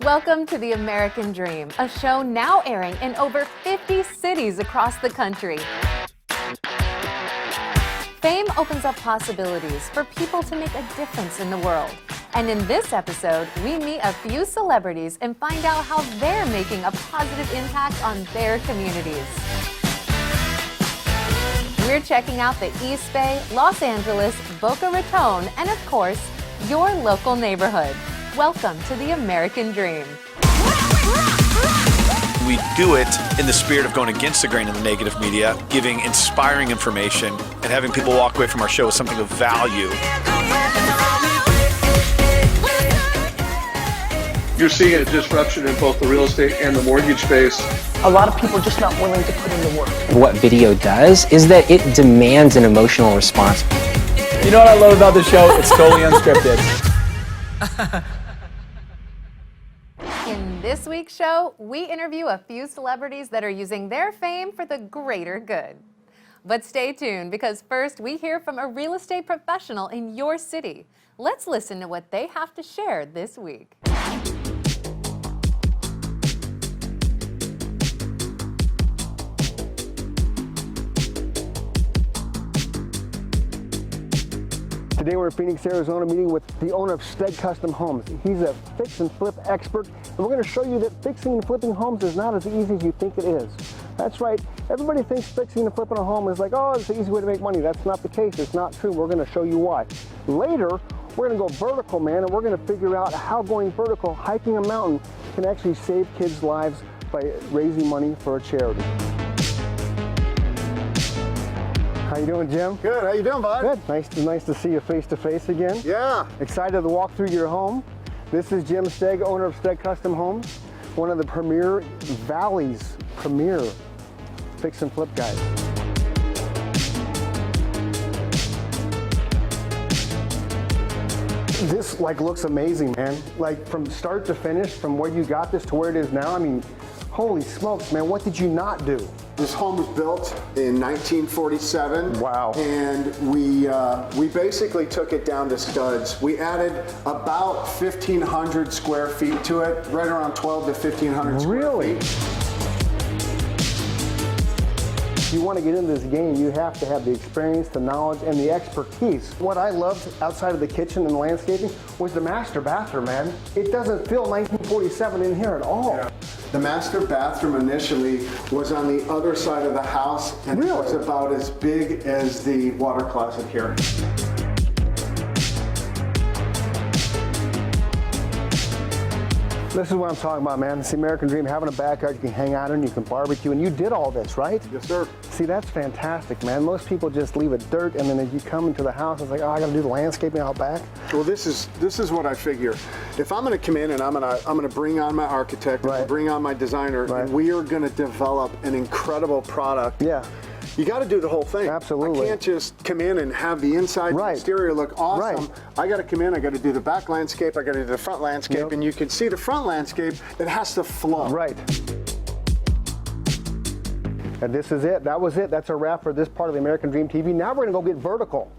Welcome to The American Dream, a show now airing in over 50 cities across the country. Fame opens up possibilities for people to make a difference in the world. And in this episode, we meet a few celebrities and find out how they're making a positive impact on their communities. We're checking out the East Bay, Los Angeles, Boca Raton, and of course, your local neighborhood. Welcome to The American Dream. We do it in the spirit of going against the grain of the negative media, giving inspiring information, and having people walk away from our show with something of value. You're seeing a disruption in both the real estate and the mortgage space. A lot of people are just not willing to put in the work. What video does is that it demands an emotional response. You know what I love about the show? It's totally unscripted. In this week's show, we interview a few celebrities that are using their fame for the greater good. But stay tuned, because first we hear from a real estate professional in your city. Let's listen to what they have to share this week. Today we're in Phoenix, Arizona, meeting with the owner of Steg Custom Homes. He's a fix and flip expert, and we're going to show you that fixing and flipping homes is not as easy as you think it is. That's right, everybody thinks fixing and flipping a home is like, oh, it's an easy way to make money. That's not the case. It's not true. We're going to show you why. Later, we're going to go vertical, man, and we're going to figure out how going vertical, hiking a mountain, can actually save kids' lives by raising money for a charity. How you doing, Jim? Good. How you doing, bud? Good. Nice to see you face to face again. Yeah. Excited to walk through your home. This is Jim Steg, owner of Steg Custom Homes, one of the Valley's premier fix and flip guys. This looks amazing, man. Like from start to finish, from where you got this to where it is now. I mean, holy smokes, man! What did you not do? This home was built in 1947. Wow. And we basically took it down to studs. We added about 1,500 square feet to it, right around 12 to 1,500 square feet. If you want to get into this game, you have to have the experience, the knowledge, and the expertise. What I loved outside of the kitchen and landscaping was the master bathroom, man. It doesn't feel 1947 in here at all. Yeah. The master bathroom initially was on the other side of the house, and really? It was about as big as the water closet here. This is what I'm talking about, man. It's the American dream, having a backyard you can hang out in, you can barbecue, and you did all this, right? Yes, sir. See, that's fantastic, man. Most people just leave it dirt, and then as you come into the house, it's like, oh, I gotta do the landscaping out back. Well, this is what I figure. If I'm gonna come in and I'm gonna bring on my architect, right, bring on my designer, right, and we are gonna develop an incredible product. Yeah. You got to do the whole thing. Absolutely. I can't just come in and have the inside, right, the exterior look awesome. Right. I got to come in, I got to do the back landscape, I got to do the front landscape, yep, and you can see the front landscape, it has to flow. Right. And this is it. That was it. That's a wrap for this part of the American Dream TV. Now we're going to go get vertical.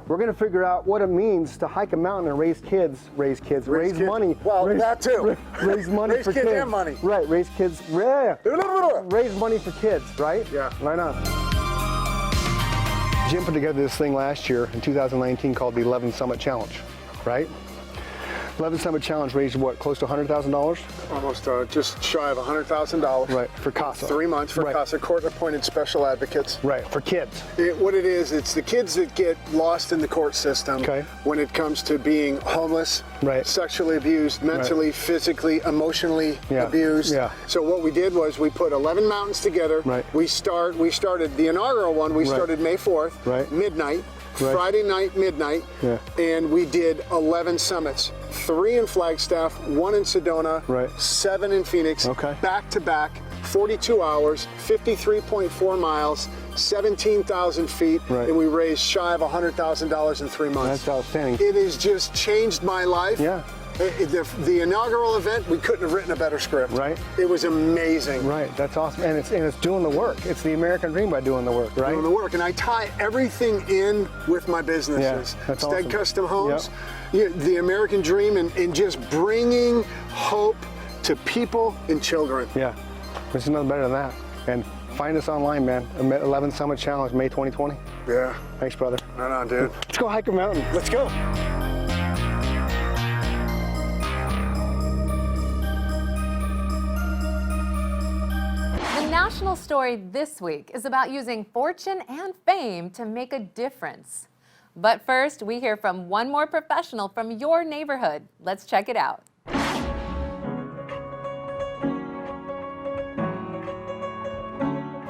We're going to figure out what it means to hike a mountain and raise money. Well, that too. Raise money raise for kids. kids. And money. Right, raise kids. Yeah. Raise money for kids, right? Yeah. Right on. Jim put together this thing last year in 2019 called the 11 Summit Challenge, right? 11 Summit Challenge raised what, close to $100,000? Almost just shy of $100,000. Right, for CASA. 3 months for right, CASA, court-appointed special advocates. Right, for kids. What it is, it's the kids that get lost in the court system, okay, when it comes to being homeless, right, sexually abused, mentally, right, physically, emotionally, yeah, abused. Yeah. So what we did was we put 11 mountains together. Right. We started the inaugural one. We started May 4th, right, midnight. Right. Friday night, midnight, yeah, and we did 11 summits, 3 in Flagstaff, 1 in Sedona, right, 7 in Phoenix, okay, back to back, 42 hours, 53.4 miles, 17,000 feet, right, and we raised shy of $100,000 in 3 months. That's outstanding. It has just changed my life. Yeah. The inaugural event, we couldn't have written a better script. Right. It was amazing. Right, that's awesome. And it's doing the work. It's the American dream by doing the work, right? Doing the work. And I tie everything in with my businesses. Yeah, that's Steg awesome. Custom Homes, yep, the American dream, and just bringing hope to people and children. Yeah, there's nothing better than that. And find us online, man. 11 Summit Challenge, May 2020. Yeah. Thanks, brother. Right on, dude. Let's go hike a mountain. Let's go. The national story this week is about using fortune and fame to make a difference. But first, we hear from one more professional from your neighborhood. Let's check it out.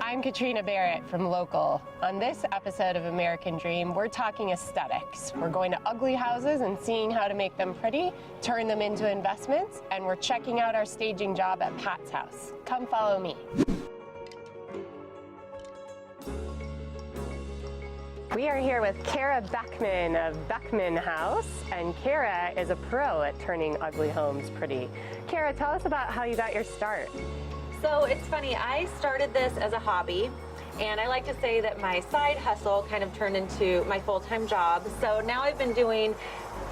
I'm Katrina Barrett from Local. On this episode of American Dream, we're talking aesthetics. We're going to ugly houses and seeing how to make them pretty, turn them into investments, and we're checking out our staging job at Pat's house. Come follow me. We are here with Kara Beckman of Beckman House, and Kara is a pro at turning ugly homes pretty. Kara, tell us about how you got your start. So it's funny, I started this as a hobby, and I like to say that my side hustle kind of turned into my full-time job. So now I've been doing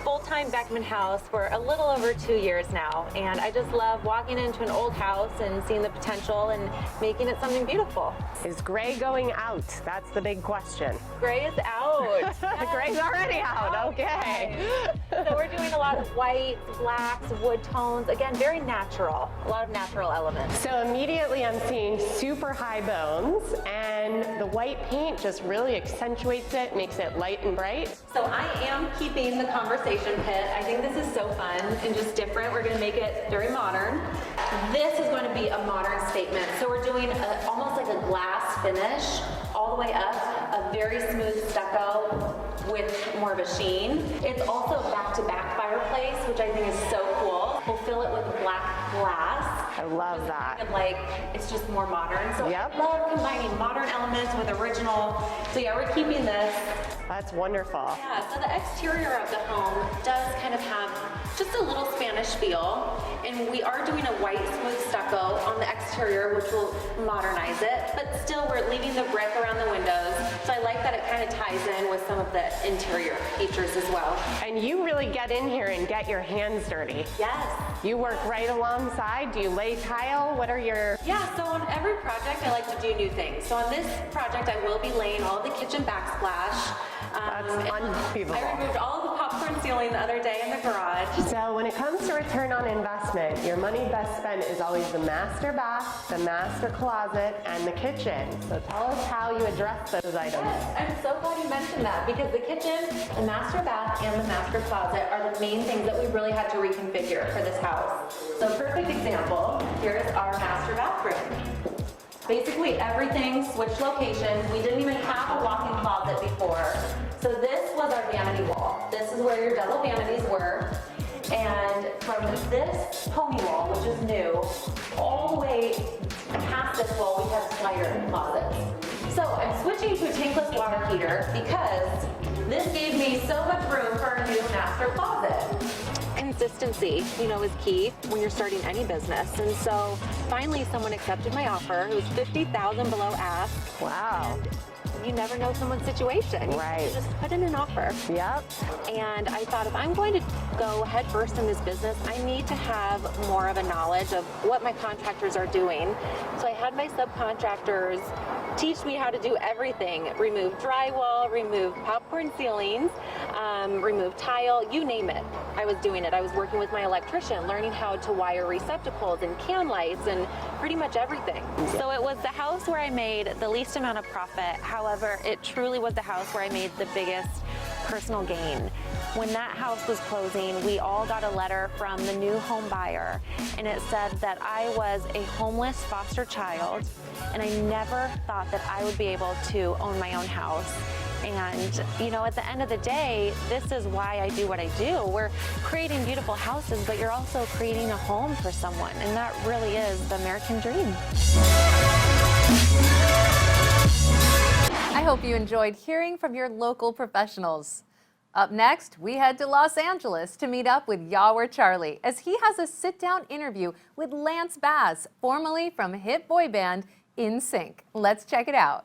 full-time Beckman House for a little over 2 years now, and I just love walking into an old house and seeing the potential and making it something beautiful. Is gray going out? That's the big question. Gray is out. The gray's already out, okay. So we're doing a lot of whites, blacks, wood tones, again, very natural, a lot of natural elements. So immediately I'm seeing super high bones, and the white paint just really accentuates it, makes it light and bright. So I am keeping the conversation pit. I think this is so fun and just different. We're going to make it very modern. This is going to be a modern statement. So we're doing almost like a glass finish all the way up, a very smooth stucco with more of a sheen. It's also back-to-back fireplace, which I think is so cool. We'll fill it with black glass. I love that. Kind of like, it's just more modern. So yep. I love combining modern elements with original. So yeah, we're keeping this. That's wonderful. Yeah, so the exterior of the home does kind of have just a little Spanish feel, and we are doing a white smooth stucco on the exterior, which will modernize it, but still we're leaving the brick around the windows, so I like that it kind of ties in with some of the interior features as well. And you really get in here and get your hands dirty. Yes. You work right alongside. Do you lay tile? What are your... Yeah, so on every project I like to do new things. So on this project I will be laying all the kitchen backsplash. That's unbelievable. I removed all of the popcorn ceiling the other day in the garage. So when it comes to return on investment, your money best spent is always the master bath, the master closet, and the kitchen. So tell us how you address those items. Yes, I'm so glad you mentioned that, because the kitchen, the master bath, and the master closet are the main things that we really had to reconfigure for this house. So perfect example, here's our master bathroom. Basically everything switched locations. We didn't even have a walk-in closet before. So this was our vanity wall. This is where your double vanities were. And from this pony wall, which is new, all the way past this wall, we have slider closets. So I'm switching to a tankless water heater because this gave me so much room for a new master closet. Consistency, is key when you're starting any business. And so finally someone accepted my offer. It was $50,000 below ask. Wow. You never know someone's situation. Right. You just put in an offer. Yep. And I thought, if I'm going to go head first in this business, I need to have more of a knowledge of what my contractors are doing. So I had my subcontractors teach me how to do everything. Remove drywall, remove popcorn ceilings, remove tile, you name it. I was doing it. I was working with my electrician, learning how to wire receptacles and can lights and pretty much everything. So it was the house where I made the least amount of profit. However, it truly was the house where I made the biggest personal gain. When that house was closing, we all got a letter from the new home buyer, and it said that I was a homeless foster child, and I never thought that I would be able to own my own house. And, at the end of the day, this is why I do what I do. We're creating beautiful houses, but you're also creating a home for someone, and that really is the American dream. I hope you enjoyed hearing from your local professionals. Up next, we head to Los Angeles to meet up with YAWAR Charlie as he has a sit-down interview with Lance Bass, formerly from hit boy band NSYNC. Let's check it out.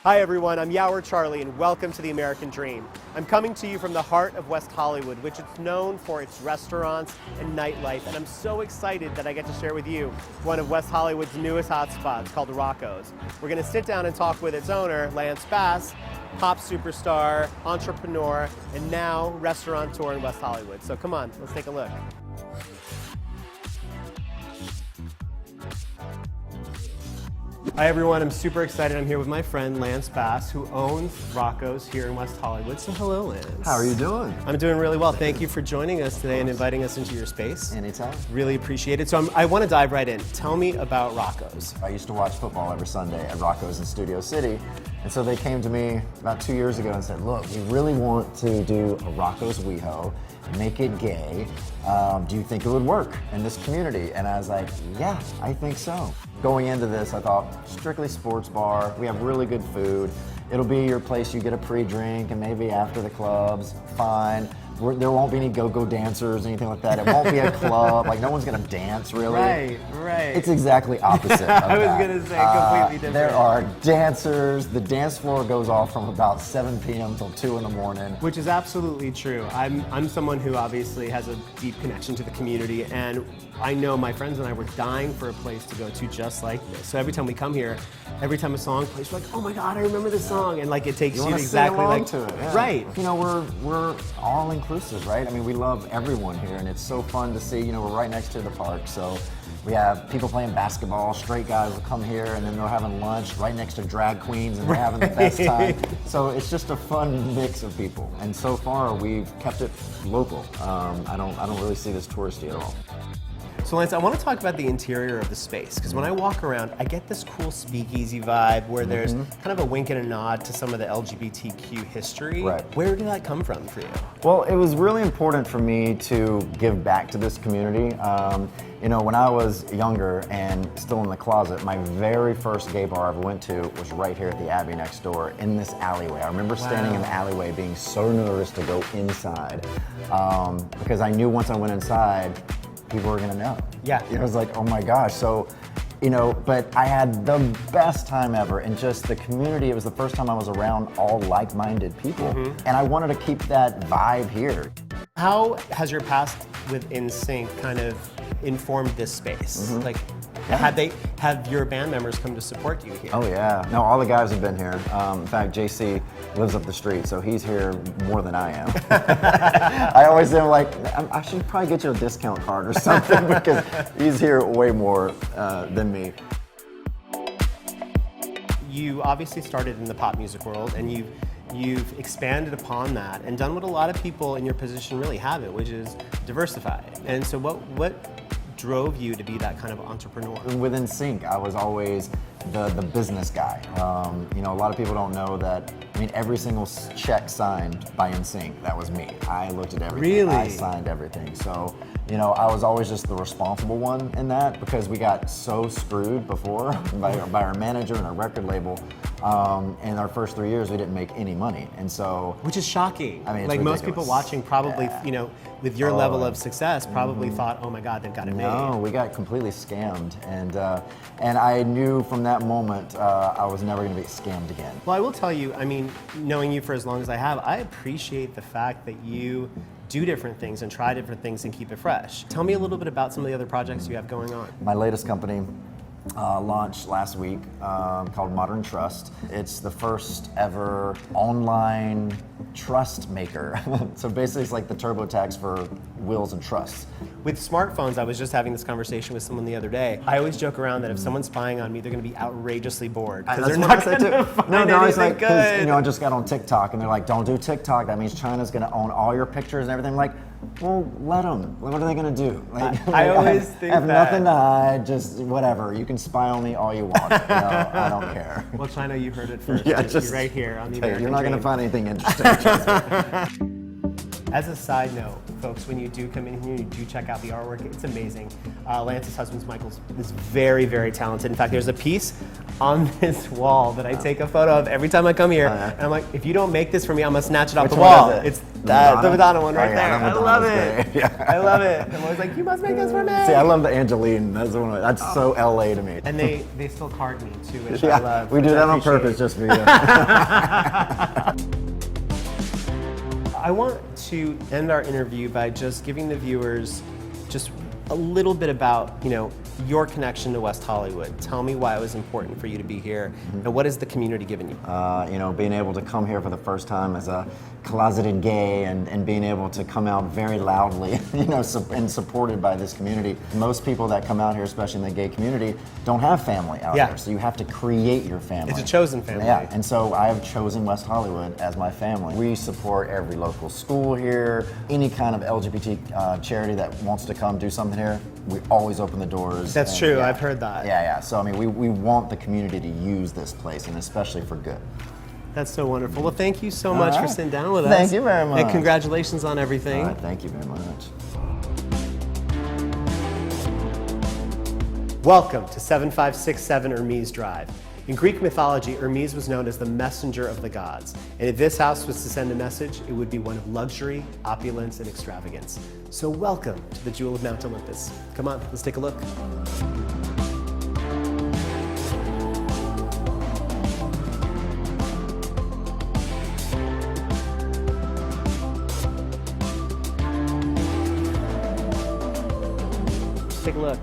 Hi everyone, I'm YAWAR Charlie and welcome to the American Dream. I'm coming to you from the heart of West Hollywood, which is known for its restaurants and nightlife, and I'm so excited that I get to share with you one of West Hollywood's newest hotspots called Rocco's. We're going to sit down and talk with its owner, Lance Bass, pop superstar, entrepreneur, and now restaurateur in West Hollywood. So come on, let's take a look. Hi everyone, I'm super excited. I'm here with my friend Lance Bass, who owns Rocco's here in West Hollywood. So hello, Lance. How are you doing? I'm doing really well. Thank you for joining us today and inviting us into your space. Anytime. Really appreciate it. So I want to dive right in. Tell me about Rocco's. I used to watch football every Sunday at Rocco's in Studio City. And so they came to me about 2 years ago and said, look, we really want to do a Rocco's WeHo, make it gay. Do you think it would work in this community? And I was like, yeah, I think so. Going into this, I thought, strictly sports bar, we have really good food. It'll be your place you get a pre-drink and maybe after the clubs, fine. There won't be any go-go dancers, anything like that. It won't be a club, like no one's gonna dance really. Right. It's exactly opposite of I was that. gonna say completely different. There are dancers, the dance floor goes off from about 7 p.m. till 2 in the morning. Which is absolutely true. I'm someone who obviously has a deep connection to the community, and I know my friends and I were dying for a place to go to just like this. So every time we come here, every time a song plays, we're like, oh my God, I remember this song. And like it takes you exactly like to it. Yeah. Right. You know, we're all inclusive, right? I mean, we love everyone here, and it's so fun to see. You know, we're right next to the park, so we have people playing basketball. Straight guys will come here, and then they're having lunch right next to drag queens, and they're having the best time. So it's just a fun mix of people, and so far we've kept it local. I don't really see this touristy at all. So Lance, I want to talk about the interior of the space, because when I walk around, I get this cool speakeasy vibe where there's kind of a wink and a nod to some of the LGBTQ history. Right. Where did that come from for you? Well, it was really important for me to give back to this community. You know, when I was younger and still in the closet, my very first gay bar I ever went to was right here at the Abbey next door in this alleyway. I remember standing in the alleyway being so nervous to go inside because I knew once I went inside, people were gonna know. Yeah. It was like, oh my gosh. So, you know, but I had the best time ever, and just the community, it was the first time I was around all like-minded people. And I wanted to keep that vibe here. How has your past with NSYNC kind of informed this space? Like, have your band members come to support you here? Oh yeah, no, all the guys have been here. In fact, JC lives up the street, so he's here more than I am. I always am like, I should probably get you a discount card or something because he's here way more than me. You obviously started in the pop music world, and you've expanded upon that and done what a lot of people in your position really haven't, which is diversify. And so what drove you to be that kind of entrepreneur? With NSYNC, I was always the business guy. You know, a lot of people don't know that, I mean, every single check signed by NSYNC, that was me. I looked at everything. Really? I signed everything. So, you know, I was always just the responsible one in that because we got so screwed before by our manager and our record label. In our first 3 years, we didn't make any money, and so... Which is shocking. I mean, it's like ridiculous. most people watching probably, you know, with your level of success, probably thought, oh my God, they've got it made. No, we got completely scammed, and I knew from that moment I was never going to be scammed again. Well, I will tell you, I mean, knowing you for as long as I have, I appreciate the fact that you do different things and try different things and keep it fresh. Tell me a little bit about some of the other projects you have going on. My latest company launched last week called Modern Trust. It's the first ever online trust maker. So basically it's like the TurboTax for wills and trusts. With smartphones, I was just having this conversation with someone the other day. I always joke around that if someone's spying on me, they're going to be outrageously bored because they're not going to find anything good. You know, I just got on TikTok and they're like, don't do TikTok. That means China's going to own all your pictures and everything. I'm like, well, let them. What are they going to do? Like, I always think I have that. nothing to hide, just whatever. You can spy on me all you want. You know, I don't care. Well, China, you heard it first. Yeah, just right here on the American You're not going to Dream. find anything interesting. As a side note, folks, when you do come in here, you do check out the artwork. It's amazing. Lance's husband, Michael, is very, very talented. In fact, there's a piece on this wall that I take a photo of every time I come here. And I'm like, if you don't make this for me, I'm gonna snatch it off the wall. It's the Madonna one right there. I love it. Yeah. I love it. I'm always like, you must make this for me. See, I love the Angeline. That's so LA to me. And they still card me too, which I love. We do that on purpose just for you. I want to end our interview by just giving the viewers just a little bit about, your connection to West Hollywood. Tell me why it was important for you to be here, and what has the community given you? Being able to come here for the first time as a closeted gay and being able to come out very loudly, and supported by this community. Most people that come out here, especially in the gay community, don't have family out here, so you have to create your family. It's a chosen family. Yeah, and so I have chosen West Hollywood as my family. We support every local school here, any kind of LGBT charity that wants to come do something here, we always open the doors. That's true, I've heard that. Yeah. So, we want the community to use this place, and especially for good. That's so wonderful. Well, thank you so much for sitting down with us. Thank you very much. And congratulations on everything. All right, thank you very much. Welcome to 7567 Hermes Drive. In Greek mythology, Hermes was known as the messenger of the gods. And if this house was to send a message, it would be one of luxury, opulence, and extravagance. So welcome to the Jewel of Mount Olympus. Come on, let's take a look. Take a look.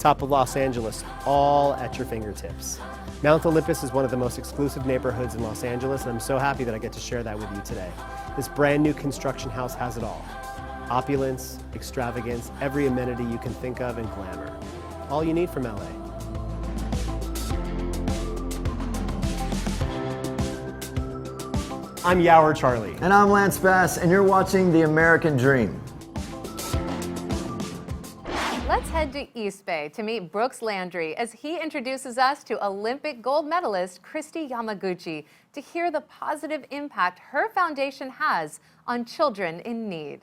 Top of Los Angeles, all at your fingertips. Mount Olympus is one of the most exclusive neighborhoods in Los Angeles, and I'm so happy that I get to share that with you today. This brand new construction house has it all. Opulence, extravagance, every amenity you can think of, and glamour. All you need from LA. I'm YAWAR Charlie. And I'm Lance Bass, and you're watching The American Dream. Let's head to East Bay to meet Brooks Landry as he introduces us to Olympic gold medalist Kristi Yamaguchi to hear the positive impact her foundation has on children in need.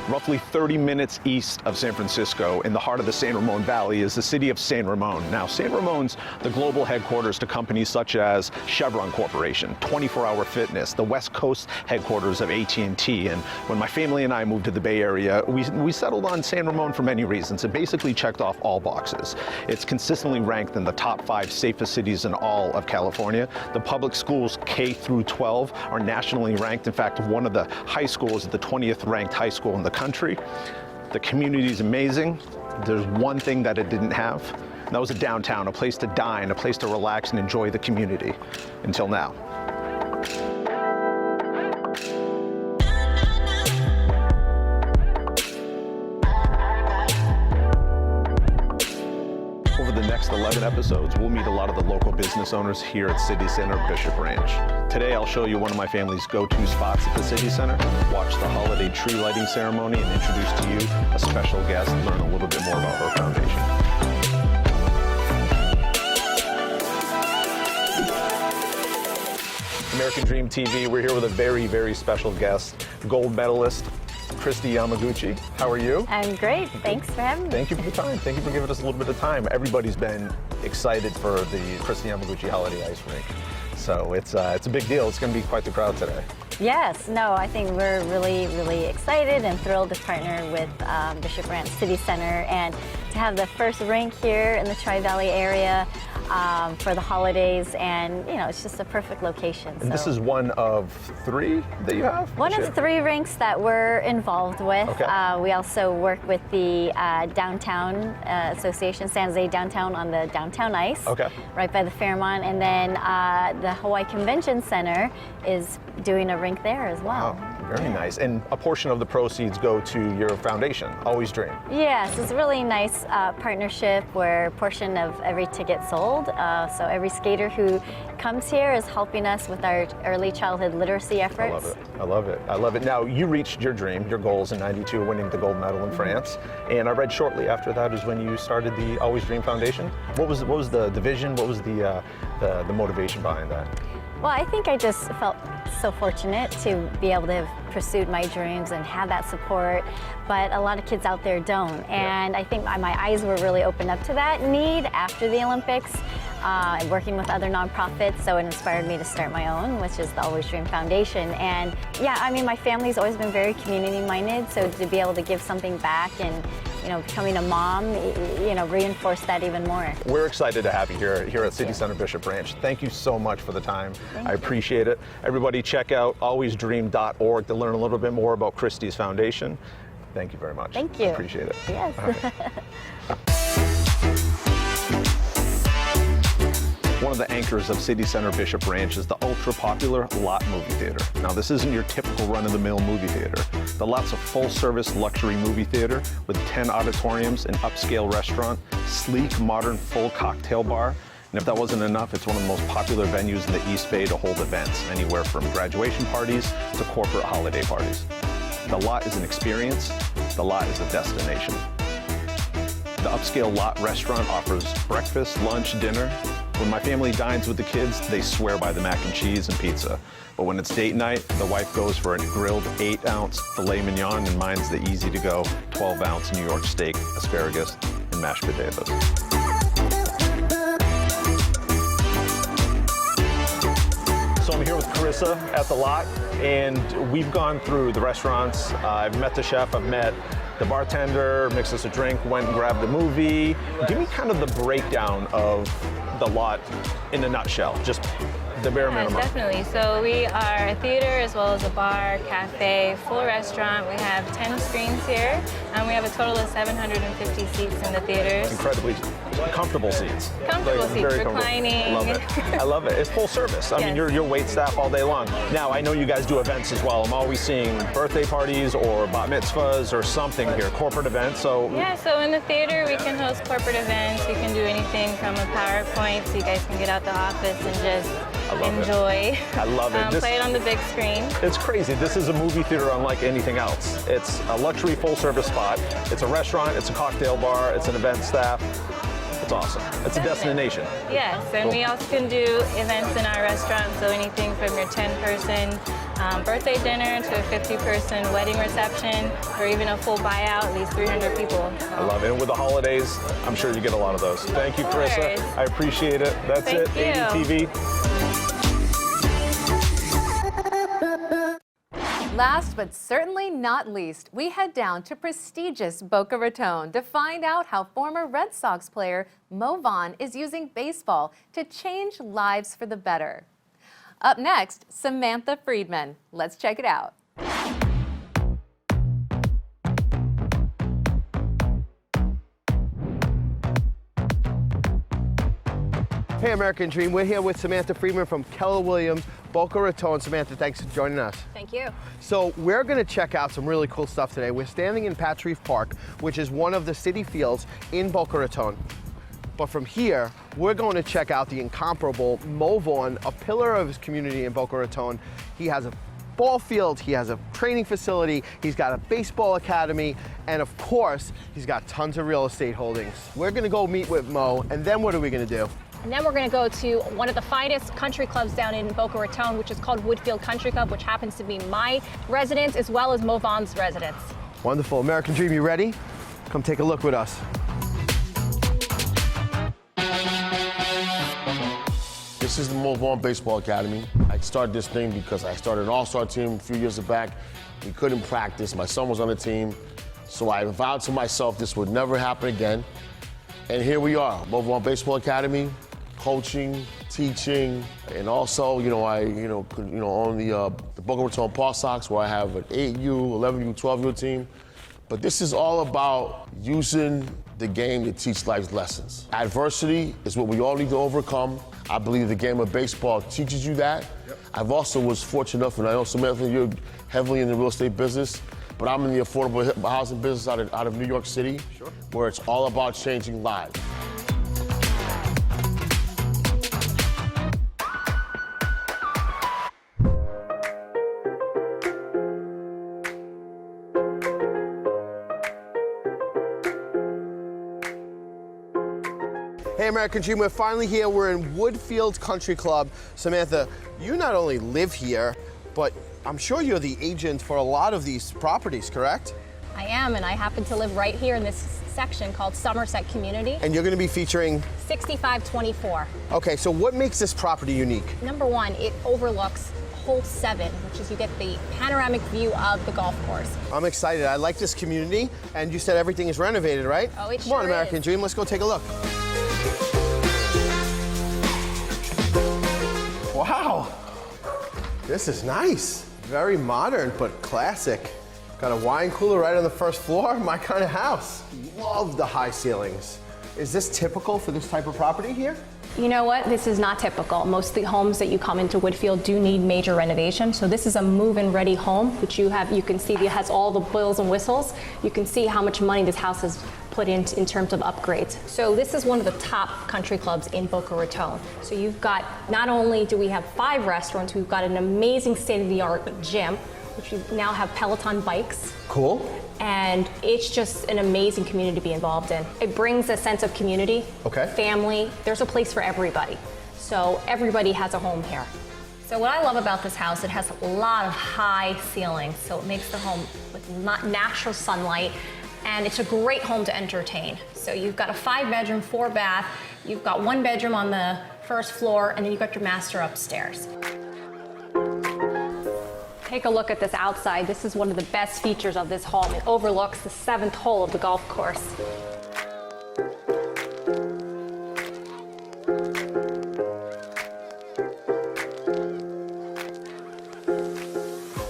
Roughly 30 minutes east of San Francisco, in the heart of the San Ramon Valley, is the city of San Ramon. Now, San Ramon's the global headquarters to companies such as Chevron Corporation, 24 Hour Fitness, the West Coast headquarters of AT&T. And when my family and I moved to the Bay Area, we settled on San Ramon for many reasons. It basically checked off all boxes. It's consistently ranked in the top 5 safest cities in all of California. The public schools K through 12 are nationally ranked. In fact, one of the high schools is the 20th ranked high school in the country. The community is amazing. There's one thing that it didn't have, and that was a downtown, a place to dine, a place to relax and enjoy the community. Until now. Over the next 11 episodes, we'll meet a lot of the local business owners here at City Center Bishop Ranch. Today, I'll show you one of my family's go-to spots at the City Center, watch the holiday tree lighting ceremony, and introduce to you a special guest and learn a little bit more about her foundation. American Dream TV, we're here with a very, very special guest, gold medalist, Kristi Yamaguchi. How are you? I'm great. Thanks for having me. Thank you for the time. Thank you for giving us a little bit of time. Everybody's been excited for the Kristi Yamaguchi Holiday Ice Rink. So it's a big deal. It's going to be quite the crowd today. Yes, no, I think we're really, really excited and thrilled to partner with Bishop Ranch City Center and to have the first rink here in the Tri-Valley area for the holidays, and it's just a perfect location. And this is one of 3 that you have? One of 3 rinks that we're involved with. Okay. We also work with the Downtown Association, San Jose Downtown, on the Downtown Ice, right by the Fairmont, and then the Hawaii Convention Center is doing a rink there as well. Wow. Very nice. And a portion of the proceeds go to your foundation, Always Dream. Yes, it's a really nice partnership where a portion of every ticket sold. So every skater who comes here is helping us with our early childhood literacy efforts. I love it. I love it. I love it. Now, you reached your dream, your goals in '92, winning the gold medal in France. And I read shortly after that is when you started the Always Dream Foundation. What was the vision? What was the motivation behind that? Well, I think I just felt so fortunate to be able to have pursued my dreams and have that support, but a lot of kids out there don't. And I think my eyes were really opened up to that need after the Olympics, and working with other nonprofits, so it inspired me to start my own, which is the Always Dream Foundation. And yeah, I mean, my family's always been very community-minded, so to be able to give something back and, you know, becoming a mom, you know, reinforced that even more. We're excited to have you here at City Center Bishop Ranch. Thank you so much for the time. I appreciate it. Everybody check out alwaysdream.org to learn a little bit more about Christie's Foundation. Thank you very much. Thank you. I appreciate it. Yes. All right. One of the anchors of City Center Bishop Ranch is the ultra-popular Lot Movie Theater. Now, this isn't your typical run-of-the-mill movie theater. The Lot's a full-service luxury movie theater with 10 auditoriums, an upscale restaurant, sleek, modern, full cocktail bar. And if that wasn't enough, it's one of the most popular venues in the East Bay to hold events, anywhere from graduation parties to corporate holiday parties. The Lot is an experience. The Lot is a destination. The upscale Lot restaurant offers breakfast, lunch, dinner. When my family dines with the kids, they swear by the mac and cheese and pizza. But when it's date night, the wife goes for a grilled 8-ounce filet mignon, and mine's the easy-to-go 12-ounce New York steak, asparagus, and mashed potatoes. So I'm here with Carissa at the Lot, and we've gone through the restaurants. I've met the chef, I've met the bartender, mixed us a drink, went and grabbed the movie. Give me kind of the breakdown of the Lot in a nutshell, just the bare minimum. Definitely. So we are a theater as well as a bar, cafe, full restaurant. We have 10 screens here, and we have a total of 750 seats in the theaters. Incredibly comfortable seats. Comfortable seats, very reclining. I love it. I love it. It's full service. I mean, Yes. you're wait staff all day long. Now, I know you guys do events as well. I'm always seeing birthday parties or bat mitzvahs or something here, corporate events. So Yeah, so in the theater we can host corporate events. We can do anything from a PowerPoint so you guys can get out the office and just enjoy. I love it. Play it on the big screen. It's crazy. This is a movie theater unlike anything else. It's a luxury full-service spot. It's a restaurant. It's a cocktail bar. It's an event staff. It's awesome. It's a destination. Yes, and we also can do events in our restaurant, so anything from your 10-person birthday dinner to a 50-person wedding reception, or even a full buyout, leaves 300 people. I love it. And with the holidays, I'm sure you get a lot of those. Thank you, Carissa. I appreciate it. That's Thank it. you. ADTV. Last but certainly not least, we head down to prestigious Boca Raton to find out how former Red Sox player Mo Vaughn is using baseball to change lives for the better. Up next, Samantha Friedman. Let's check it out. Hey, American Dream. We're here with Samantha Friedman from Keller Williams, Boca Raton. Samantha, thanks for joining us. Thank you. So we're going to check out some really cool stuff today. We're standing in Patrice Park, which is one of the city fields in Boca Raton. But from here, we're going to check out the incomparable Mo Vaughn, a pillar of his community in Boca Raton. He has a ball field, he has a training facility, he's got a baseball academy, and of course, he's got tons of real estate holdings. We're going to go meet with Mo, and then what are we going to do? And then we're going to go to one of the finest country clubs down in Boca Raton, which is called Woodfield Country Club, which happens to be my residence as well as Mo Vaughn's residence. Wonderful. American Dream, you ready? Come take a look with us. This is the Mo Vaughn Baseball Academy. I started this thing because I started an all-star team a few years back. We couldn't practice. My son was on the team. So I vowed to myself this would never happen again. And here we are, Mo Vaughn Baseball Academy, coaching, teaching, and also, I own the Boca Raton Paw Sox, where I have an 8U, 11U, 12U team. But this is all about using the game to teach life lessons. Adversity is what we all need to overcome. I believe the game of baseball teaches you that. Yep. I've also was fortunate enough, and I know Samantha, you're heavily in the real estate business, but I'm in the affordable housing business out of New York City, sure, where it's all about changing lives. Hey, American Dream, we're finally here. We're in Woodfield Country Club. Samantha, you not only live here, but I'm sure you're the agent for a lot of these properties, correct? I am, and I happen to live right here in this section called Somerset Community. And you're going to be featuring? 6524. Okay, so what makes this property unique? Number one, it overlooks hole 7, which is you get the panoramic view of the golf course. I'm excited. I like this community, and you said everything is renovated, right? Oh, it Come on, sure American is. Dream, let's go take a look. Wow, this is nice. Very modern, but classic. Got a wine cooler right on the first floor, my kind of house. Love the high ceilings. Is this typical for this type of property here? You know what? This is not typical. Most of the homes that you come into Woodfield do need major renovation. So this is a move-in ready home, which you can see it has all the bells and whistles. You can see how much money this house has put in terms of upgrades. So this is one of the top country clubs in Boca Raton. So you've got, not only do we have 5 restaurants, we've got an amazing state-of-the-art gym, which we now have Peloton bikes. Cool. And it's just an amazing community to be involved in. It brings a sense of community, family. There's a place for everybody. So everybody has a home here. So what I love about this house, it has a lot of high ceilings, so it makes the home with natural sunlight, and it's a great home to entertain. So you've got a 5-bedroom, 4-bath, you've got 1 bedroom on the first floor, and then you've got your master upstairs. Take a look at this outside. This is one of the best features of this home. It overlooks the 7th hole of the golf course.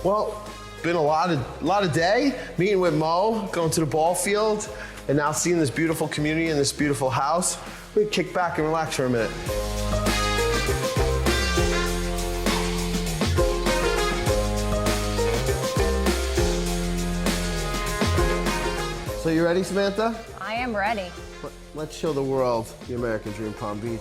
Well, been a lot of day, meeting with Mo, going to the ball field, and now seeing this beautiful community and this beautiful house. We can kick back and relax for a minute. So you ready, Samantha? I am ready. Let's show the world the American Dream Palm Beach.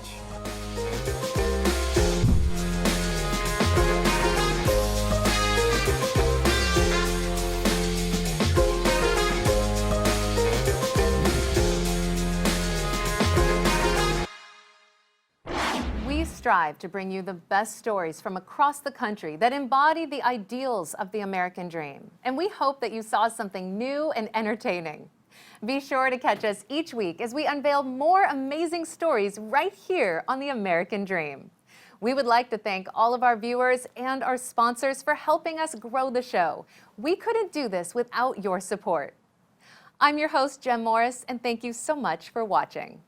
We strive to bring you the best stories from across the country that embody the ideals of the American dream. And we hope that you saw something new and entertaining. Be sure to catch us each week as we unveil more amazing stories right here on the American Dream. We would like to thank all of our viewers and our sponsors for helping us grow the show. We couldn't do this without your support. I'm your host, Jem Morris, and thank you so much for watching.